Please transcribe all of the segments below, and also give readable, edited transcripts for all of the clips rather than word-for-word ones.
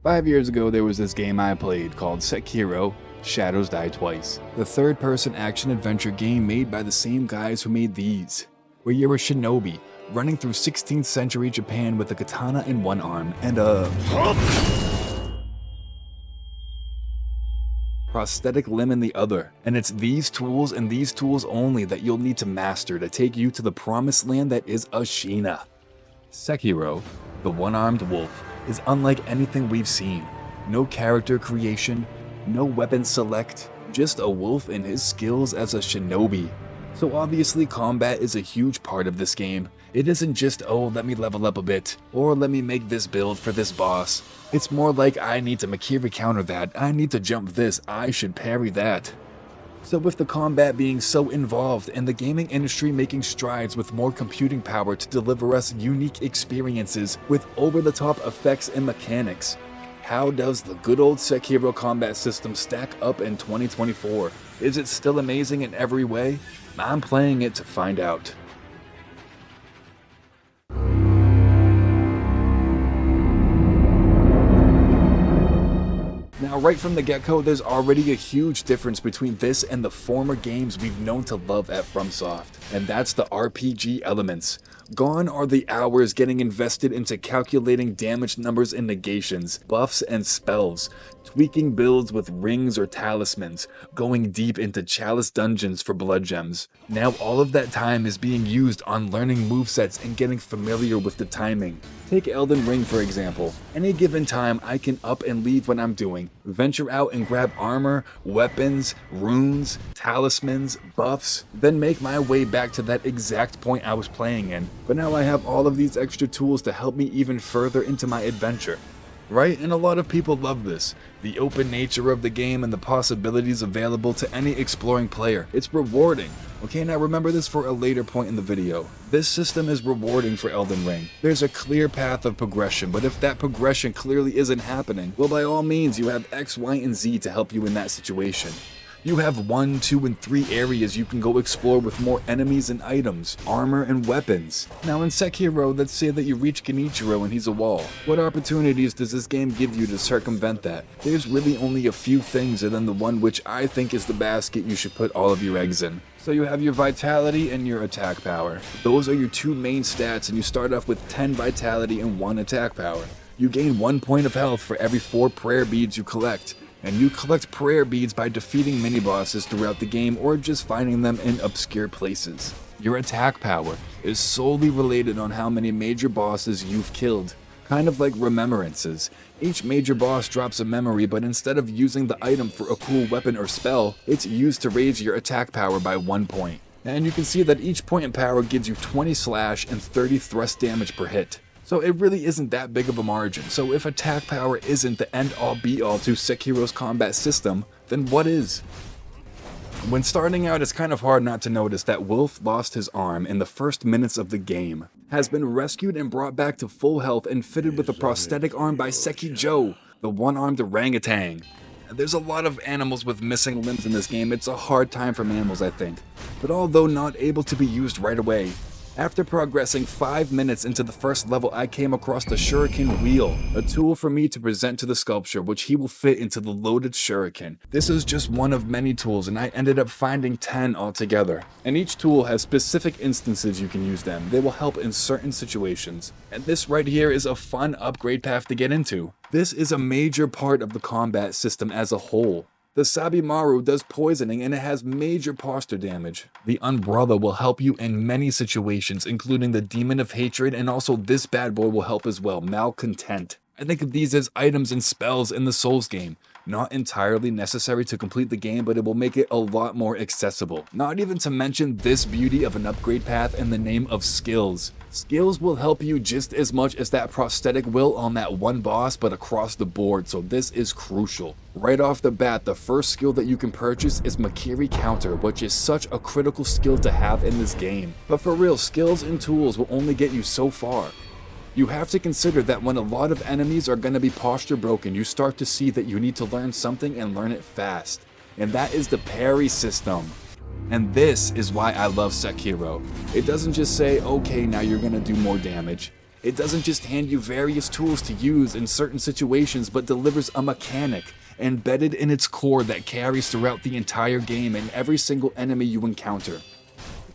5 years ago, there was this game I played called Sekiro, Shadows Die Twice, the third-person action-adventure game made by the same guys who made these, where you're a shinobi, running through 16th century Japan with a katana in one arm and a prosthetic limb in the other. And it's these tools and these tools only that you'll need to master to take you to the promised land that is Ashina. Sekiro, the one-armed wolf, is unlike anything we've seen. No character creation, no weapon select, just a wolf and his skills as a shinobi. So obviously combat is a huge part of this game. It isn't just, oh, let me level up a bit, or let me make this build for this boss. It's more like, I need to Makiri counter that, I need to jump this, I should parry that. So with the combat being so involved and the gaming industry making strides with more computing power to deliver us unique experiences with over-the-top effects and mechanics, how does the good old Sekiro combat system stack up in 2024? Is it still amazing in every way? I'm playing it to find out. Now, right from the get-go, there's already a huge difference between this and the former games we've known to love at FromSoft, and that's the RPG elements. Gone are the hours getting invested into calculating damage numbers and negations, buffs and spells, tweaking builds with rings or talismans, going deep into chalice dungeons for blood gems. Now all of that time is being used on learning movesets and getting familiar with the timing. Take Elden Ring for example. Any given time I can up and leave what I'm doing, venture out and grab armor, weapons, runes, talismans, buffs, then make my way back to that exact point I was playing in. But now I have all of these extra tools to help me even further into my adventure. Right? And a lot of people love this. The open nature of the game and the possibilities available to any exploring player. It's rewarding. Okay, now remember this for a later point in the video. This system is rewarding for Elden Ring. There's a clear path of progression, but if that progression clearly isn't happening, well, by all means, you have X, Y, and Z to help you in that situation. You have 1, 2, and 3 areas you can go explore with more enemies and items, armor and weapons. Now in Sekiro, let's say that you reach Genichiro and he's a wall. What opportunities does this game give you to circumvent that? There's really only a few things, and then the one which I think is the basket you should put all of your eggs in. So you have your vitality and your attack power. Those are your two main stats, and you start off with 10 vitality and 1 attack power. You gain 1 point of health for every 4 prayer beads you collect. And you collect prayer beads by defeating mini-bosses throughout the game or just finding them in obscure places. Your attack power is solely related on how many major bosses you've killed. Kind of like remembrances. Each major boss drops a memory, but instead of using the item for a cool weapon or spell, it's used to raise your attack power by 1 point. And you can see that each point in power gives you 20 slash and 30 thrust damage per hit. So it really isn't that big of a margin. So if attack power isn't the end-all be-all to Sekiro's combat system, then what is? When starting out, it's kind of hard not to notice that Wolf lost his arm in the first minutes of the game, has been rescued and brought back to full health and fitted with a prosthetic arm by Sekiro, the one-armed orangutan. There's a lot of animals with missing limbs in this game. It's a hard time for mammals, I think. But although not able to be used right away, after progressing 5 minutes into the first level, I came across the shuriken wheel, a tool for me to present to the sculpture, which he will fit into the loaded shuriken. This is just one of many tools, and I ended up finding 10 altogether. And each tool has specific instances you can use them. They will help in certain situations. And this right here is a fun upgrade path to get into. This is a major part of the combat system as a whole. The Sabimaru does poisoning and it has major posture damage. The Umbrella will help you in many situations, including the Demon of Hatred, and also this bad boy will help as well, Malcontent. I think of these as items and spells in the Souls game. Not entirely necessary to complete the game, but it will make it a lot more accessible. Not even to mention this beauty of an upgrade path in the name of skills. Skills will help you just as much as that prosthetic will on that one boss, but across the board, so this is crucial. Right off the bat, the first skill that you can purchase is Makiri Counter, which is such a critical skill to have in this game. But for real, skills and tools will only get you so far. You have to consider that when a lot of enemies are going to be posture broken, you start to see that you need to learn something and learn it fast. And that is the parry system. And this is why I love Sekiro. It doesn't just say, okay, now you're going to do more damage. It doesn't just hand you various tools to use in certain situations, but delivers a mechanic embedded in its core that carries throughout the entire game and every single enemy you encounter.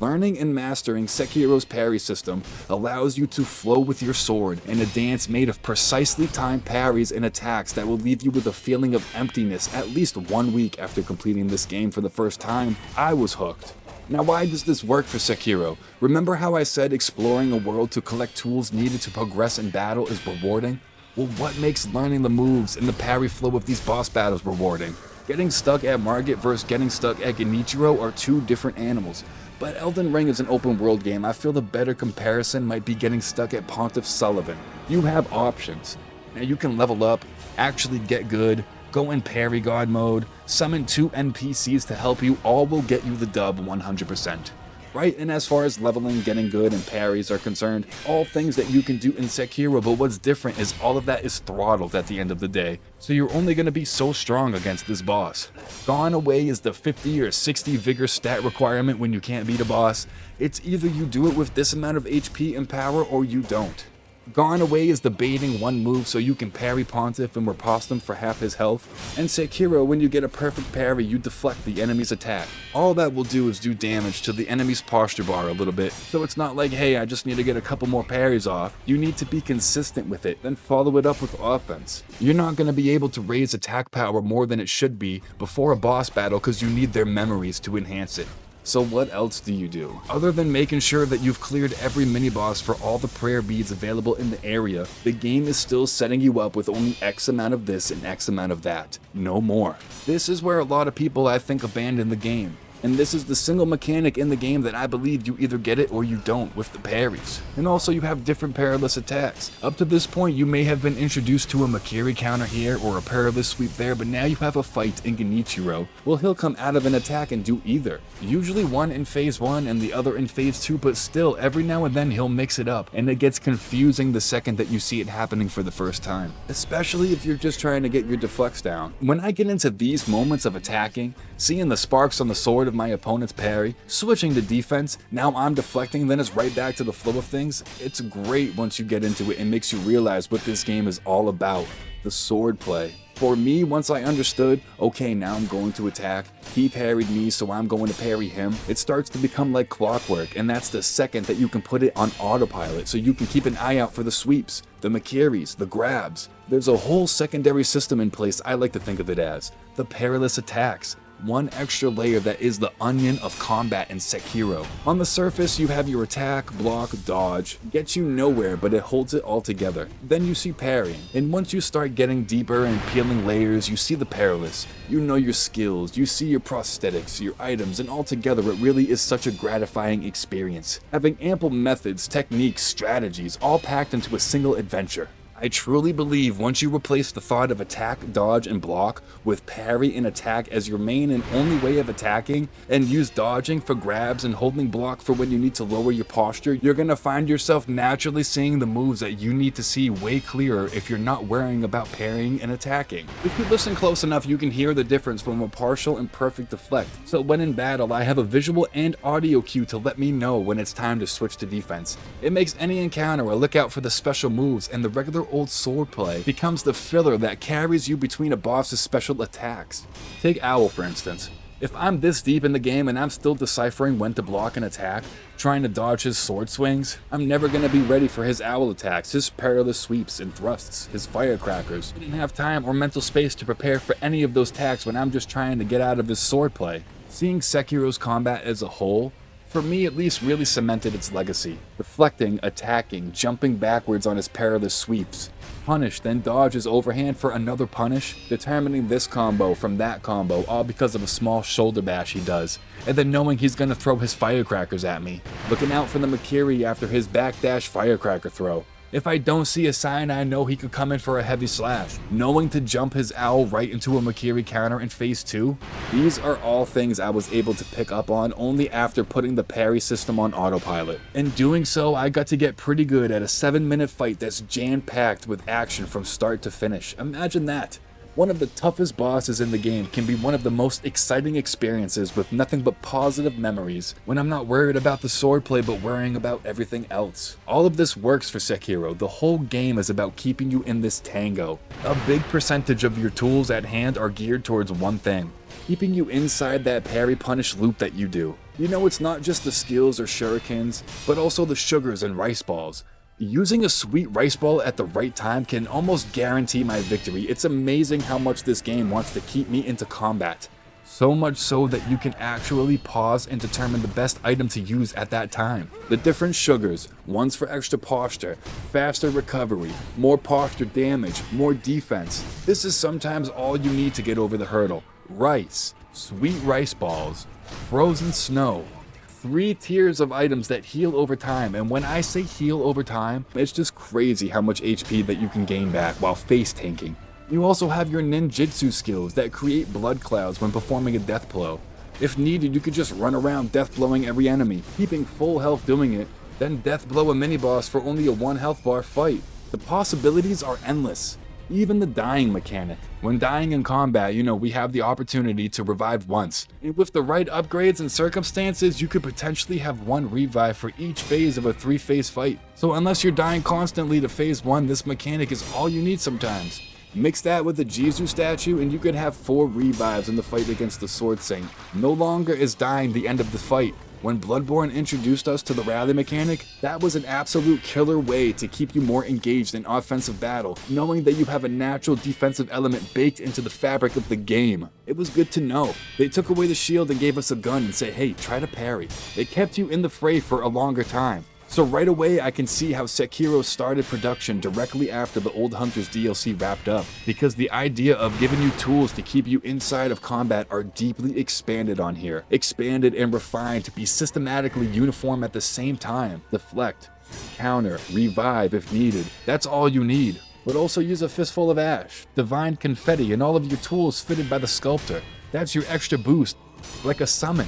Learning and mastering Sekiro's parry system allows you to flow with your sword in a dance made of precisely timed parries and attacks that will leave you with a feeling of emptiness at least 1 week after completing this game for the first time. I was hooked. Now, why does this work for Sekiro? Remember how I said exploring a world to collect tools needed to progress in battle is rewarding? Well, what makes learning the moves and the parry flow of these boss battles rewarding? Getting stuck at Margit versus getting stuck at Genichiro are two different animals. But Elden Ring is an open world game. I feel the better comparison might be getting stuck at Pontiff Sullivan. You have options. Now you can level up, actually get good, go in parry god mode, summon 2 NPCs to help you, all will get you the dub 100%. Right, and as far as leveling, getting good, and parries are concerned, all things that you can do in Sekiro, but what's different is all of that is throttled at the end of the day, so you're only going to be so strong against this boss. Gone away is the 50 or 60 vigor stat requirement when you can't beat a boss. It's either you do it with this amount of HP and power or you don't. Gone away is the baiting one move so you can parry Pontiff and riposte him for half his health. And Sekiro, when you get a perfect parry, you deflect the enemy's attack. All that will do is do damage to the enemy's posture bar a little bit, so it's not like, hey, I just need to get a couple more parries off. You need to be consistent with it, then follow it up with offense. You're not going to be able to raise attack power more than it should be before a boss battle because you need their memories to enhance it. So what else do you do? Other than making sure that you've cleared every mini-boss for all the prayer beads available in the area, the game is still setting you up with only X amount of this and X amount of that. No more. This is where a lot of people, I think, abandon the game. And this is the single mechanic in the game that I believe you either get it or you don't with the parries. And also you have different perilous attacks. Up to this point you may have been introduced to a Makiri counter here or a perilous sweep there, but now you have a fight in Genichiro. Well, he'll come out of an attack and do either. Usually one in phase 1 and the other in phase 2, but still every now and then he'll mix it up, and it gets confusing the second that you see it happening for the first time. Especially if you're just trying to get your deflects down. When I get into these moments of attacking, seeing the sparks on the sword of my opponent's parry, switching to defense, now I'm deflecting, then it's right back to the flow of things. It's great once you get into it and makes you realize what this game is all about, the sword play. For me, once I understood, okay, now I'm going to attack, he parried me, so I'm going to parry him, it starts to become like clockwork, and that's the second that you can put it on autopilot, so you can keep an eye out for the sweeps, the Makiris, the grabs. There's a whole secondary system in place, I like to think of it as, the perilous attacks. One extra layer that is the onion of combat in Sekiro. On the surface, you have your attack, block, dodge, gets you nowhere, but it holds it all together. Then you see parrying, and once you start getting deeper and peeling layers, you see the perilous. You know your skills, you see your prosthetics, your items, and altogether it really is such a gratifying experience. Having ample methods, techniques, strategies, all packed into a single adventure. I truly believe once you replace the thought of attack, dodge, and block with parry and attack as your main and only way of attacking, and use dodging for grabs and holding block for when you need to lower your posture, you're gonna find yourself naturally seeing the moves that you need to see way clearer if you're not worrying about parrying and attacking. If you listen close enough, you can hear the difference from a partial and perfect deflect. So when in battle, I have a visual and audio cue to let me know when it's time to switch to defense. It makes any encounter a look out for the special moves, and the regular old swordplay becomes the filler that carries you between a boss's special attacks. Take Owl for instance. If I'm this deep in the game and I'm still deciphering when to block an attack, trying to dodge his sword swings, I'm never going to be ready for his owl attacks, his perilous sweeps and thrusts, his firecrackers. I didn't have time or mental space to prepare for any of those attacks when I'm just trying to get out of his swordplay. Seeing Sekiro's combat as a whole, for me at least, really cemented its legacy. Deflecting, attacking, jumping backwards on his perilous sweeps. Punish, then dodge his overhand for another punish, determining this combo from that combo, all because of a small shoulder bash he does, and then knowing he's gonna throw his firecrackers at me. Looking out for the Makiri after his backdash firecracker throw. If I don't see a sign, I know he could come in for a heavy slash. Knowing to jump his owl right into a Makiri counter in phase 2, these are all things I was able to pick up on only after putting the parry system on autopilot. In doing so, I got to get pretty good at a 7-minute fight that's jam-packed with action from start to finish. Imagine that. One of the toughest bosses in the game can be one of the most exciting experiences with nothing but positive memories, when I'm not worried about the swordplay but worrying about everything else. All of this works for Sekiro. The whole game is about keeping you in this tango. A big percentage of your tools at hand are geared towards one thing: keeping you inside that parry punish loop that you do. You know, it's not just the skills or shurikens, but also the sugars and rice balls. Using a sweet rice ball at the right time can almost guarantee my victory. It's amazing how much this game wants to keep me into combat. So much so that you can actually pause and determine the best item to use at that time. The different sugars, one's for extra posture, faster recovery, more posture damage, more defense. This is sometimes all you need to get over the hurdle. Rice, sweet rice balls, frozen snow. 3 tiers of items that heal over time, and when I say heal over time, it's just crazy how much HP that you can gain back while face tanking. You also have your ninjutsu skills that create blood clouds when performing a death blow. If needed, you could just run around death blowing every enemy, keeping full health doing it, then death blow a mini boss for only a 1 health bar fight. The possibilities are endless. Even the dying mechanic. When dying in combat, we have the opportunity to revive once. And with the right upgrades and circumstances, you could potentially have 1 revive for each phase of a 3-phase fight. So unless you're dying constantly to phase 1, this mechanic is all you need sometimes. Mix that with the Jesus statue and you could have 4 revives in the fight against the Sword Saint. No longer is dying the end of the fight. When Bloodborne introduced us to the rally mechanic, that was an absolute killer way to keep you more engaged in offensive battle, knowing that you have a natural defensive element baked into the fabric of the game. It was good to know. They took away the shield and gave us a gun and said, hey, try to parry. They kept you in the fray for a longer time. So right away I can see how Sekiro started production directly after the Old Hunters DLC wrapped up, because the idea of giving you tools to keep you inside of combat are deeply expanded on here. Expanded and refined to be systematically uniform at the same time. Deflect, counter, revive if needed. That's all you need. But also use a fistful of ash, divine confetti, and all of your tools fitted by the sculptor. That's your extra boost, like a summon.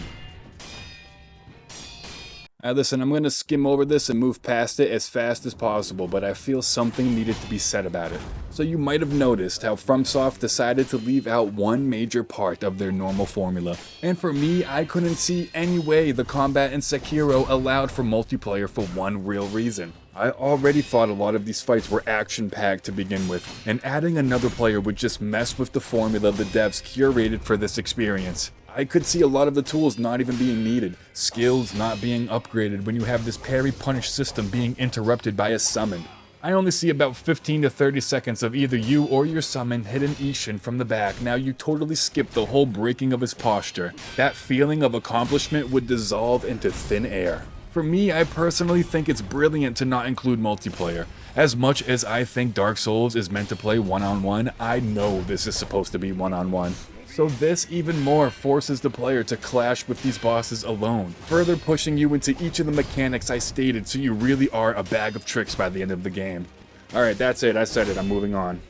Listen, I'm going to skim over this and move past it as fast as possible, but I feel something needed to be said about it. So you might have noticed how FromSoft decided to leave out one major part of their normal formula. And for me, I couldn't see any way the combat in Sekiro allowed for multiplayer for one real reason. I already thought a lot of these fights were action-packed to begin with, and adding another player would just mess with the formula the devs curated for this experience. I could see a lot of the tools not even being needed, skills not being upgraded when you have this parry punish system being interrupted by a summon. I only see about 15 to 30 seconds of either you or your summon hitting Ishin from the back. Now you totally skip the whole breaking of his posture. That feeling of accomplishment would dissolve into thin air. For me, I personally think it's brilliant to not include multiplayer. As much as I think Dark Souls is meant to play one-on-one, I know this is supposed to be one-on-one. So this even more forces the player to clash with these bosses alone, further pushing you into each of the mechanics I stated so you really are a bag of tricks by the end of the game. Alright, that's it, I said it, I'm moving on.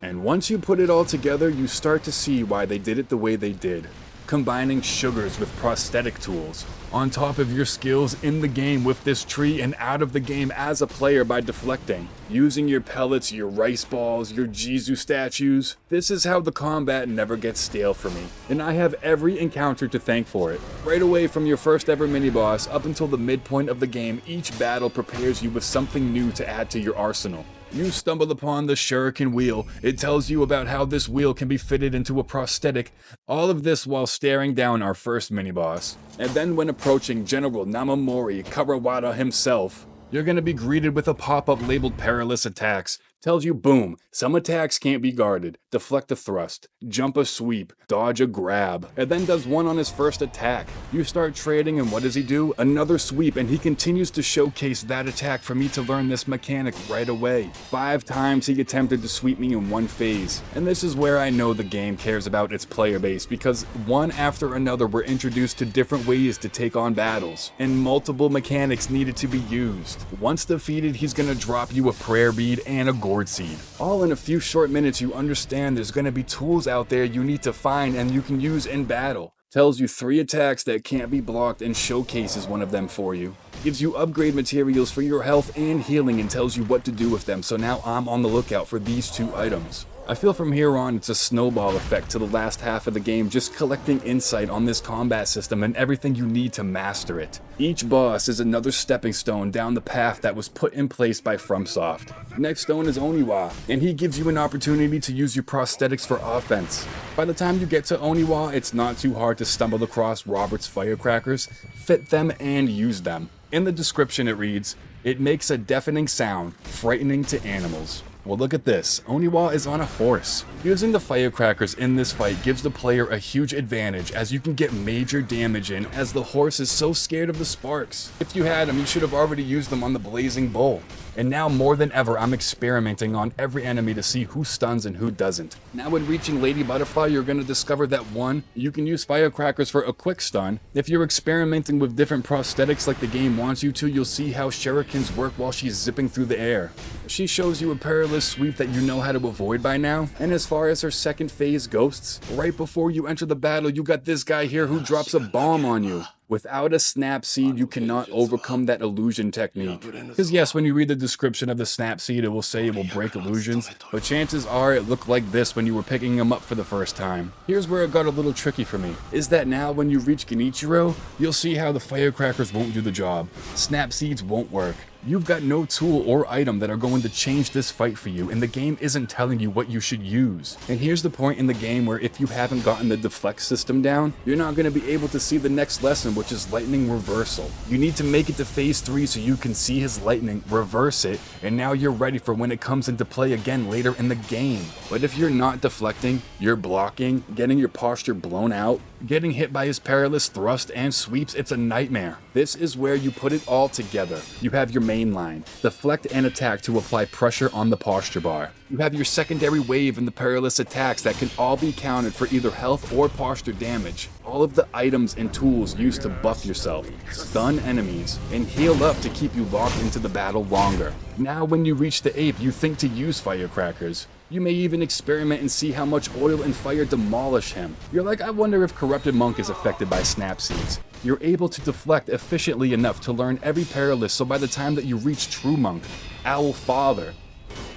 And once you put it all together, you start to see why they did it the way they did. Combining sugars with prosthetic tools, on top of your skills in the game with this tree and out of the game as a player by deflecting, using your pellets, your rice balls, your Jesus statues. This is how the combat never gets stale for me, and I have every encounter to thank for it. Right away from your first ever mini-boss up until the midpoint of the game, each battle prepares you with something new to add to your arsenal. You stumble upon the shuriken wheel. It tells you about how this wheel can be fitted into a prosthetic. All of this while staring down our first mini-boss. And then when approaching General Namamori Kawabata himself, you're going to be greeted with a pop-up labeled perilous attacks. Tells you, boom, some attacks can't be guarded, deflect a thrust, jump a sweep, dodge a grab, and then does one on his first attack. You start trading and what does he do? Another sweep, and he continues to showcase that attack for me to learn this mechanic right away. 5 times he attempted to sweep me in one phase. And this is where I know the game cares about its player base, because one after another we're introduced to different ways to take on battles, and multiple mechanics needed to be used. Once defeated, he's gonna drop you a prayer bead and a gourd seed. All in a few short minutes you understand there's gonna be tools out there you need to find and you can use in battle. Tells you 3 attacks that can't be blocked and showcases one of them for you. Gives you upgrade materials for your health and healing and tells you what to do with them, so now I'm on the lookout for these 2 items. I feel from here on it's a snowball effect to the last half of the game, just collecting insight on this combat system and everything you need to master it. Each boss is another stepping stone down the path that was put in place by FromSoft. Next stone is Oniwa, and he gives you an opportunity to use your prosthetics for offense. By the time you get to Oniwa, it's not too hard to stumble across Robert's firecrackers, fit them, and use them. In the description it reads, "It makes a deafening sound, frightening to animals." Well, look at this. Oniwa is on a horse. Using the firecrackers in this fight gives the player a huge advantage, as you can get major damage in, as the horse is so scared of the sparks. If you had them, you should have already used them on the blazing bull. And now more than ever, I'm experimenting on every enemy to see who stuns and who doesn't. Now when reaching Lady Butterfly, you're going to discover that 1, you can use firecrackers for a quick stun. If you're experimenting with different prosthetics like the game wants you to, you'll see how shurikens work while she's zipping through the air. She shows you a perilous sweep that you know how to avoid by now. And as far as her second phase ghosts, right before you enter the battle, you got this guy here who drops a bomb on you. Without a snap seed, you cannot overcome that illusion technique. Because yes, when you read the description of the snap seed, it will say it will break illusions, but chances are it looked like this when you were picking them up for the first time. Here's where it got a little tricky for me, is that now when you reach Genichiro, you'll see how the firecrackers won't do the job. Snap seeds won't work. You've got no tool or item that are going to change this fight for you, and the game isn't telling you what you should use. And here's the point in the game where if you haven't gotten the deflect system down, you're not going to be able to see the next lesson, which is lightning reversal. You need to make it to phase 3 so you can see his lightning, reverse it, and now you're ready for when it comes into play again later in the game. But if you're not deflecting, you're blocking, getting your posture blown out, getting hit by his perilous thrust and sweeps, it's a nightmare. This is where you put it all together. You have your main line, deflect and attack to apply pressure on the posture bar. You have your secondary wave and the perilous attacks that can all be countered for either health or posture damage. All of the items and tools used to buff yourself, stun enemies, and heal up to keep you locked into the battle longer. Now when you reach the ape, you think to use firecrackers. You may even experiment and see how much oil and fire demolish him. You're like, I wonder if Corrupted Monk is affected by snap seeds. You're able to deflect efficiently enough to learn every perilous, so by the time that you reach True Monk, Owl Father,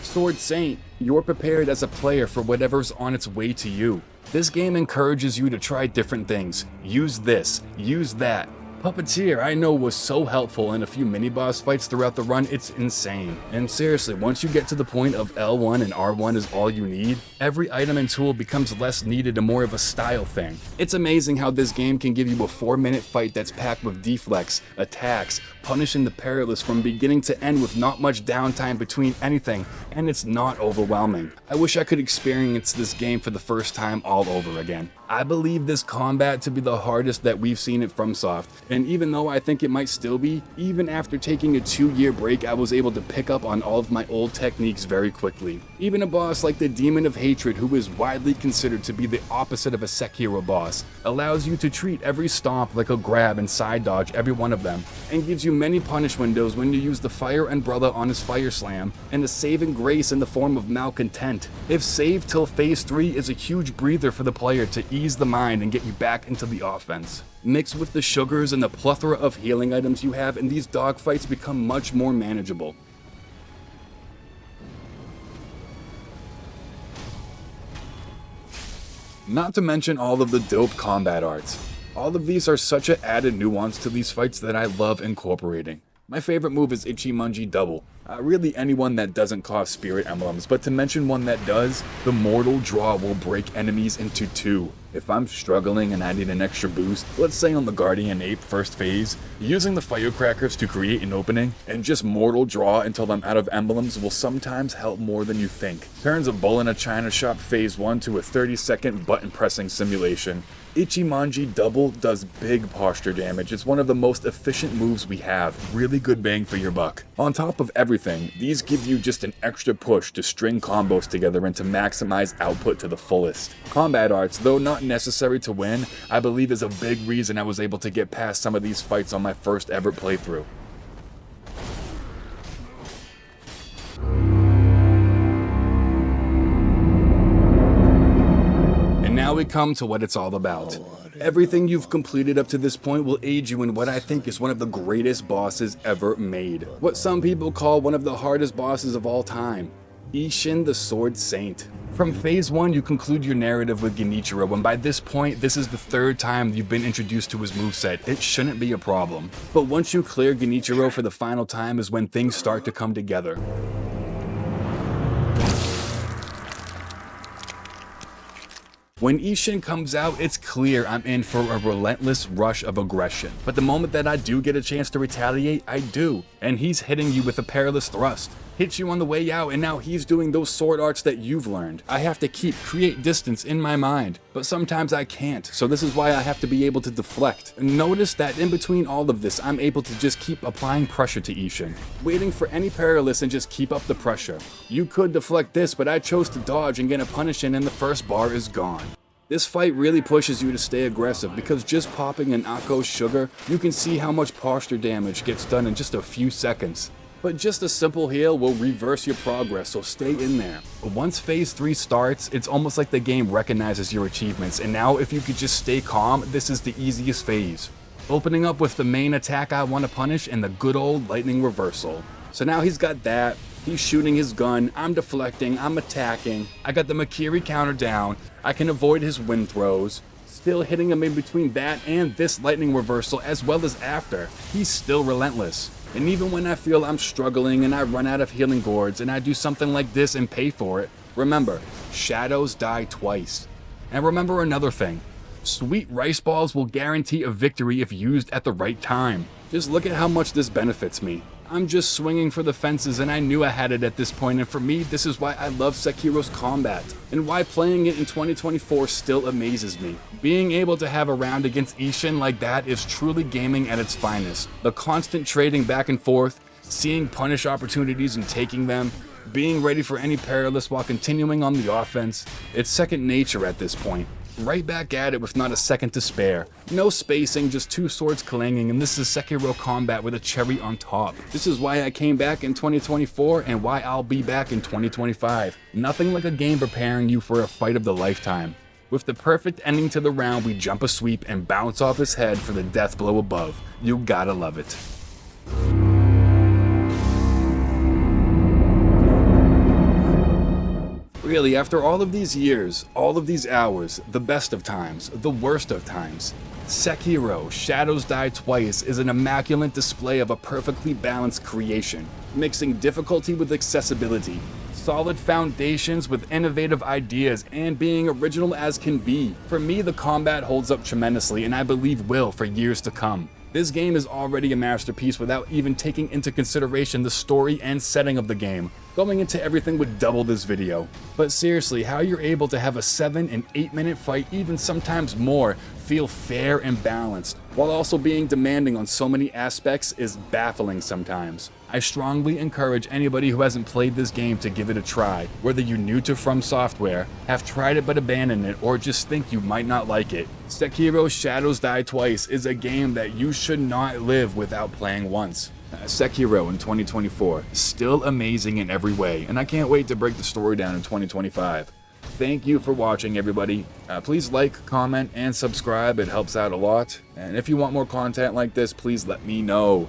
Sword Saint, you're prepared as a player for whatever's on its way to you. This game encourages you to try different things. Use this, use that. Puppeteer, I know, was so helpful in a few mini-boss fights throughout the run, it's insane. And seriously, once you get to the point of L1 and R1 is all you need, every item and tool becomes less needed and more of a style thing. It's amazing how this game can give you a 4-minute fight that's packed with deflects, attacks, punishing the perilous from beginning to end with not much downtime between anything, and it's not overwhelming. I wish I could experience this game for the first time all over again. I believe this combat to be the hardest that we've seen at FromSoft, and even though I think it might still be, even after taking a 2-year break, I was able to pick up on all of my old techniques very quickly. Even a boss like the Demon of Hatred, who is widely considered to be the opposite of a Sekiro boss, allows you to treat every stomp like a grab and side dodge every one of them, and gives you many punish windows when you use the Fire Umbrella on his Fire Slam, and a saving grace in the form of Malcontent. If saved till phase 3 is a huge breather for the player to ease the mind and get you back into the offense. Mixed with the sugars and the plethora of healing items you have, and these dogfights become much more manageable. Not to mention all of the dope combat arts. All of these are such an added nuance to these fights that I love incorporating. My favorite move is Ichimonji Double. Really anyone that doesn't cost spirit emblems, but to mention one that does, the Mortal Draw will break enemies into 2. If I'm struggling and I need an extra boost, let's say on the Guardian Ape first phase, using the firecrackers to create an opening and just Mortal Draw until I'm out of emblems will sometimes help more than you think. Turns a bull in a china shop phase 1 to a 30-second button pressing simulation. Ichimonji Double does big posture damage. It's one of the most efficient moves we have. Really good bang for your buck. On top of everything, these give you just an extra push to string combos together and to maximize output to the fullest. Combat arts, though not necessary to win, I believe is a big reason I was able to get past some of these fights on my first ever playthrough. And now we come to what it's all about. Everything you've completed up to this point will aid you in what I think is one of the greatest bosses ever made. What some people call one of the hardest bosses of all time. Ishin the Sword Saint. From phase 1, you conclude your narrative with Genichiro, and by this point, this is the 3rd time you've been introduced to his moveset. It shouldn't be a problem. But once you clear Genichiro for the final time is when things start to come together. When Ishin comes out, it's clear I'm in for a relentless rush of aggression. But the moment that I do get a chance to retaliate, I do. And he's hitting you with a perilous thrust. Hits you on the way out, and now he's doing those sword arts that you've learned. I have to create distance in my mind, but sometimes I can't, so this is why I have to be able to deflect. Notice that in between all of this, I'm able to just keep applying pressure to Ishin, waiting for any perilous and just keep up the pressure. You could deflect this, but I chose to dodge and get a punish in, and the first bar is gone. This fight really pushes you to stay aggressive because just popping an Akko's sugar, you can see how much posture damage gets done in just a few seconds. But just a simple heal will reverse your progress, so stay in there. Once phase 3 starts, it's almost like the game recognizes your achievements, and now if you could just stay calm, this is the easiest phase. Opening up with the main attack I want to punish and the good old lightning reversal. So now he's got that, he's shooting his gun, I'm deflecting, I'm attacking, I got the Makiri counter down, I can avoid his wind throws, still hitting him in between that and this lightning reversal as well as after. He's still relentless. And even when I feel I'm struggling and I run out of healing gourds and I do something like this and pay for it, remember, shadows die twice. And remember another thing, sweet rice balls will guarantee a victory if used at the right time. Just look at how much this benefits me. I'm just swinging for the fences and I knew I had it at this point, and for me, this is why I love Sekiro's combat, and why playing it in 2024 still amazes me. Being able to have a round against Ishin like that is truly gaming at its finest. The constant trading back and forth, seeing punish opportunities and taking them, being ready for any perilous while continuing on the offense, it's second nature at this point. Right back at it with not a second to spare. No spacing, just 2 swords clanging, and this is Sekiro combat with a cherry on top. This is why I came back in 2024 and why I'll be back in 2025. Nothing like a game preparing you for a fight of the lifetime. With the perfect ending to the round, we jump a sweep and bounce off his head for the death blow above. You gotta love it. Really, after all of these years, all of these hours, the best of times, the worst of times, Sekiro, Shadows Die Twice is an immaculate display of a perfectly balanced creation, mixing difficulty with accessibility, solid foundations with innovative ideas, and being original as can be. For me, the combat holds up tremendously, and I believe will for years to come. This game is already a masterpiece without even taking into consideration the story and setting of the game. Going into everything would double this video. But seriously, how you're able to have a 7 and 8 minute fight, even sometimes more, feel fair and balanced, while also being demanding on so many aspects is baffling sometimes. I strongly encourage anybody who hasn't played this game to give it a try, whether you're new to From Software, have tried it but abandoned it, or just think you might not like it. Sekiro Shadows Die Twice is a game that you should not live without playing once. Sekiro in 2024, still amazing in every way, and I can't wait to break the story down in 2025. Thank you for watching, everybody. Please like, comment, and subscribe. It helps out a lot. And if you want more content like this, please let me know.